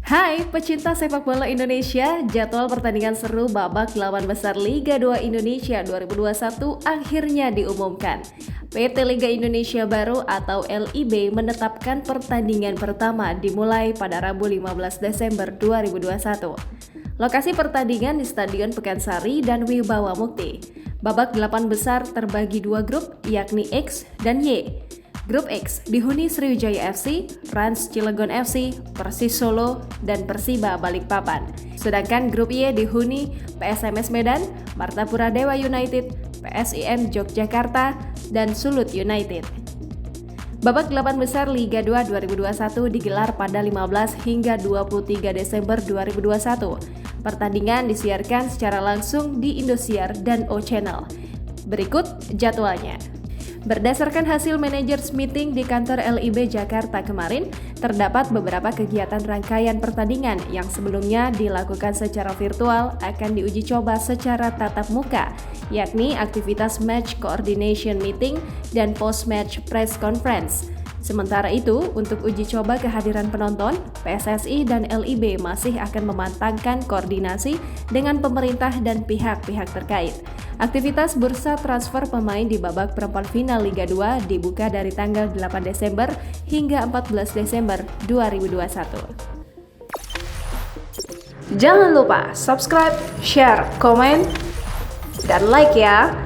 Hai pecinta sepak bola Indonesia, jadwal pertandingan seru babak 8 besar Liga 2 Indonesia 2021 akhirnya diumumkan. PT Liga Indonesia Baru atau LIB menetapkan pertandingan pertama dimulai pada Rabu 15 Desember 2021. Lokasi pertandingan di Stadion Pekansari dan Wibawa Mukti. Babak 8 besar terbagi dua grup, yakni X dan Y. Grup X dihuni Sriwijaya FC, Rans Cilegon FC, Persis Solo, dan Persiba Balikpapan. Sedangkan grup Y dihuni PSMS Medan, Martapura Dewa United, PSIM Yogyakarta, dan Sulut United. Babak 8 besar Liga 2 2021 digelar pada 15 hingga 23 Desember 2021. Pertandingan disiarkan secara langsung di Indosiar dan O Channel. Berikut jadwalnya. Berdasarkan hasil managers meeting di kantor LIB Jakarta kemarin, terdapat beberapa kegiatan rangkaian pertandingan yang sebelumnya dilakukan secara virtual akan diuji coba secara tatap muka, yakni aktivitas match coordination meeting dan post-match press conference. Sementara itu, untuk uji coba kehadiran penonton, PSSI dan LIB masih akan memantangkan koordinasi dengan pemerintah dan pihak-pihak terkait. Aktivitas bursa transfer pemain di babak perempat final Liga 2 dibuka dari tanggal 8 Desember hingga 14 Desember 2021. Jangan lupa subscribe, share, komen, dan like ya!